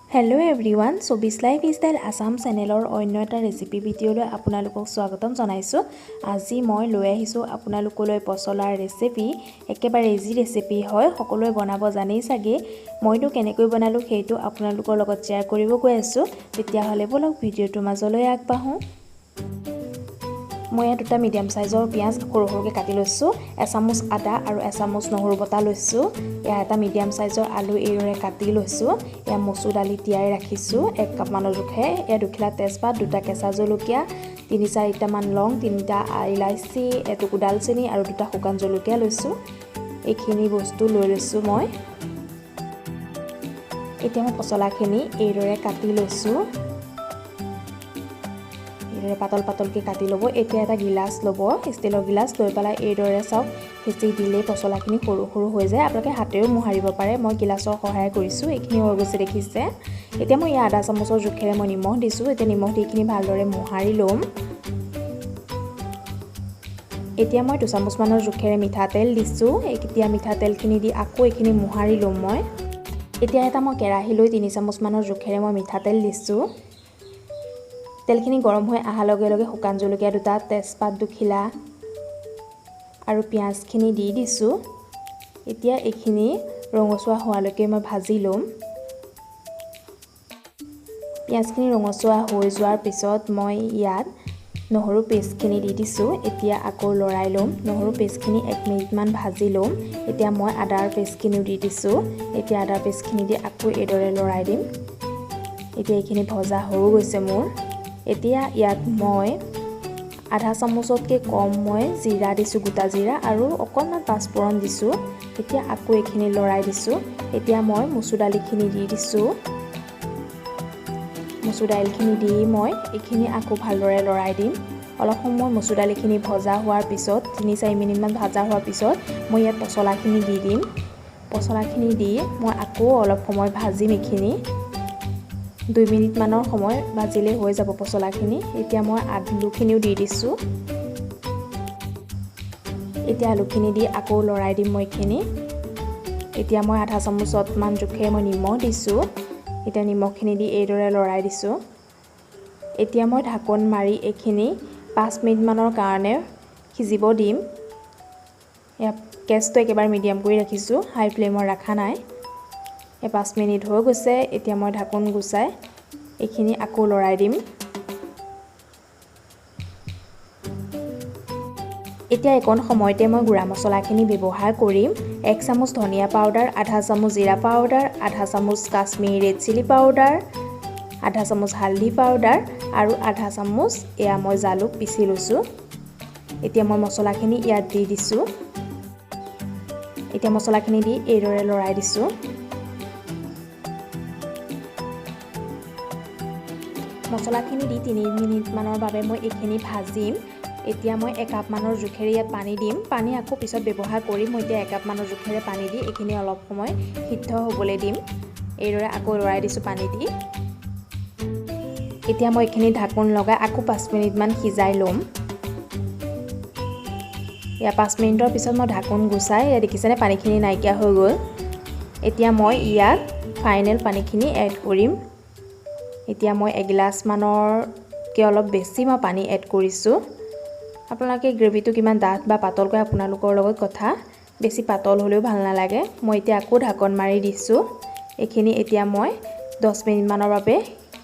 Hello everyone, Sabi's Lifestyle Assam channelor অন্য এটা recipe ভিডিঅ'লৈ আপোনালোকক স্বাগতম জনাইছো। আজি মই লৈ আহিছো আপোনালোকলৈ পছলাৰ ৰেচিপি। একেবাৰে ইজি ৰেচিপি হয়, সকলোৱে বনাব জানেই চাগে। মইনো কেনেকৈ বনালো সেইটো আপোনালোকৰ লগত শেয়াৰ কৰিব গৈ আছো। তেতিয়া হলে বলক ভিডিঅ'টো মাজলৈ আগবাঢ়ো। মই দুটা মিডিয়াম সাইজৰ পিয়াজ সৰু সৰুকৈ কাটি লৈছো। এচামুচ আদা আৰু এচামুচ নহৰু বটা লৈছো। এটা মিডিয়াম সাইজৰ আলু এইৰে কাটি লৈছো। মচুৰ দালি তিয়াই ৰাখিছো 1 কাপ মানৰ জোখে। দুখিলা তেজপাত, দুটা কেঁচা জলকীয়া, 3-4টা মান লং, 3টা ইলাইচি, এটুকু দালচেনি আৰু দুটা শুকান জলকীয়া লৈছো। এইখিনি বস্তু লৈ লৈছো মই। এতিয়া মই পছলাখিনি এইৰে কাটি লৈছো। পাতল পাতলকৈ কাটি ল'ব। এতিয়া এটা গিলাস ল'ব, ষ্টিলৰ গিলাস লৈ পেলাই এইদৰে চাওক হেঁচি দিলে পছলাখিনি সৰু সৰু হৈ যায়। আপোনালোকে হাতেৰেও মোহাৰিব পাৰে, মই গিলাসৰ সহায় কৰিছোঁ। এইখিনি হৈ গৈছে দেখিছে। এতিয়া মই আধা চামুচৰ জোখেৰে মই নিমখ দিছোঁ। এতিয়া নিমখ দি এইখিনি ভালদৰে মোহাৰি ল'ম। এতিয়া মই 2 চামুচ মানৰ জোখেৰে মিঠাতেল দিছোঁ। এতিয়া মিঠাতেলখিনি দি আকৌ এইখিনি মোহাৰি ল'ম মই। এতিয়া এটা মই কেৰাহী লৈ 3 চামুচ মানৰ জোখেৰে মই মিঠাতেল দিছোঁ। তেলখিনি গৰম হৈ অহাৰ লগে লগে শুকান জলকীয়া দুটা, তেজপাত দুখিলা আৰু পিঁয়াজখিনি দি দিছোঁ। এতিয়া এইখিনি ৰঙচুৱা হোৱালৈকে মই ভাজি ল'ম। পিঁয়াজখিনি ৰঙচুৱা হৈ যোৱাৰ পিছত মই ইয়াত নহৰু পেষ্টখিনি দি দিছোঁ। এতিয়া আকৌ লৰাই ল'ম। নহৰু পেষ্টখিনি 1 মিনিটমান ভাজি ল'ম। এতিয়া মই আদাৰ পেষ্টখিনিও দি দিছোঁ। এতিয়া আদাৰ পেষ্টখিনি দি আকৌ এইদৰে লৰাই দিম। এতিয়া এইখিনি ভজা হৈ গৈছে মোৰ। এতিয়া ইয়াত মই আধা চামুচতকৈ কম মই জিৰা দিছোঁ, গোটা জিৰা, আৰু অকণমান পাঁচফোৰণ দিছোঁ। এতিয়া আকৌ এইখিনি লৰাই দিছোঁ। এতিয়া মই মচুৰ দালিখিনি দি দিছোঁ। মচুৰ দাইলখিনি দি মই এইখিনি আকৌ ভালদৰে লৰাই দিম। অলপ সময় মচুৰ দালিখিনি ভজা হোৱাৰ পিছত 3-4 মিনিটমান ভাজা হোৱাৰ পিছত মই ইয়াত পছলাখিনি দি দিম। পছলাখিনি দি মই আকৌ অলপ সময় ভাজিম। এইখিনি 2 মিনিটমানৰ সময় ভাজিলে হৈ যাব পছলাখিনি। এতিয়া মই আলুখিনিও দি দিছোঁ। এতিয়া আলুখিনি দি আকৌ লৰাই দিম মই এইখিনি। এতিয়া মই আধা চামুচমান জোখে মই নিমখ দিছোঁ। এতিয়া নিমখখিনি দি এইদৰে লৰাই দিছোঁ। এতিয়া মই ঢাকন মাৰি এইখিনি 5 মিনিটমানৰ কাৰণে সিজিব দিম। গেছটো একেবাৰে মিডিয়াম কৰি ৰাখিছোঁ, হাই ফ্লেমত ৰখা নাই। 5 মিনিট হৈ গৈছে। এতিয়া মই ঢাকন গুচাই এইখিনি আকৌ লৰাই দিম। এতিয়া এইকণ সময়তে মই গুড়া মছলাখিনি ব্যৱহাৰ কৰিম। 1 চামুচ ধনিয়া পাউডাৰ, আধা চামুচ জিৰা পাউডাৰ, আধা চামুচ কাশ্মীৰী ৰেড চিলি পাউডাৰ, আধা চামুচ হালধি পাউডাৰ আৰু আধা চামুচ মই জালুক পিচি লৈছোঁ। এতিয়া মই মছলাখিনি ইয়াত দি দিছোঁ। এতিয়া মছলাখিনি দি এইদৰে লৰাই দিছোঁ। মছলাখিনি দি 3 মিনিটমানৰ বাবে মই এইখিনি ভাজিম। এতিয়া মই 1 কাপ মানৰ জোখেৰে ইয়াত পানী দিম। পানী আকৌ পিছত ব্যৱহাৰ কৰিম। মই এতিয়া 1 কাপ মানৰ জোখেৰে পানী দি এইখিনি অলপ সময় সিদ্ধ হ'বলৈ দিম। এইদৰে আকৌ লৰাই দিছোঁ পানী দি। এতিয়া মই এইখিনি ঢাকন লগাই আকৌ 5 মিনিটমান সিজাই ল'ম। 5 মিনিটৰ পিছত মই ঢাকন গুচাই দেখিছেনে পানীখিনি নাইকিয়া হৈ গ'ল। এতিয়া মই ইয়াত ফাইনেল পানীখিনি এড কৰিম। এতিয়া মই 1 গিলাচ মানৰকৈ অলপ বেছি মই পানী এড কৰিছোঁ। আপোনালোকে গ্ৰেভিটো কিমান ডাঠ বা পাতলকৈ আপোনালোকৰ লগত কথা, বেছি পাতল হ'লেও ভাল নালাগে। মই এতিয়া আকৌ ঢাকন মাৰি দিছোঁ। এইখিনি এতিয়া মই 10 মিনিটমানৰ বাবে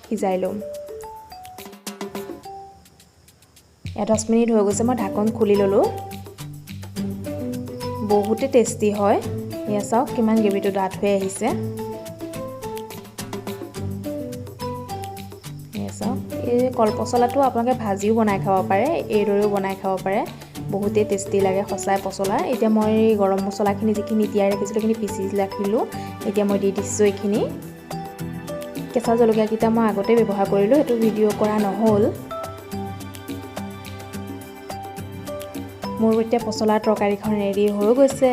সিজাই ল'ম। 10 মিনিট হৈ গৈছে। মই ঢাকন খুলি ল'লোঁ। বহুতে টেষ্টি হয়। এয়া চাওক কিমান গ্ৰেভিটো ডাঠ হৈ আহিছে। এই কলপচলাটো আপোনালোকে ভাজিও বনাই খাব পাৰে, এইদৰেও বনাই খাব পাৰে। বহুতেই টেষ্টি লাগে সঁচাই পচলা। এতিয়া মই গৰম মছলাখিনি যিখিনি তিয়াই ৰাখিছিলোঁ সেইখিনি পিচি ৰাখিলোঁ। এতিয়া মই দি দিছোঁ এইখিনি। কেঁচা জলকীয়াকেইটা মই আগতে ব্যৱহাৰ কৰিলোঁ, সেইটো ভিডিঅ' কৰা নহ'ল। মোৰ এতিয়া পচলাৰ তৰকাৰীখন ৰেডি হৈ গৈছে।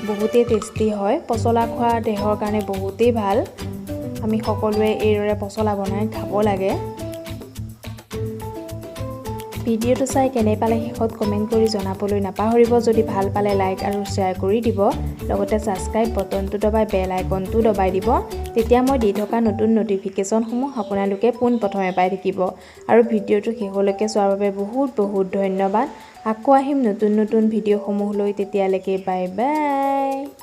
বহুতেই টেষ্টি হয়। পচলা খোৱা দেহৰ কাৰণে বহুতেই ভাল। আমি সকলোৱে এইদৰে পচলা বনাই খাব লাগে। ভিডিঅ'টো চাই কেনে পালে শেষত কমেণ্ট কৰি জনাবলৈ নাপাহৰিব যদি ভাল পালে লাইক আৰু শ্বেয়াৰ কৰি দিব লগতে ছাবস্ক্ৰাইব বটনটো দবাই বেল আইকনটো দবাই দিব তেতিয়া মই দি থকা নতুন নটিফিকেশ্যনসমূহ আপোনালোকে পোনপ্ৰথমে পাই থাকিব আৰু ভিডিঅ'টো শেষলৈকে চোৱাৰ বাবে বহুত বহুত ধন্যবাদ আকৌ আহিম নতুন ভিডিঅ'সমূহ লৈ তেতিয়ালৈকে বাই বাই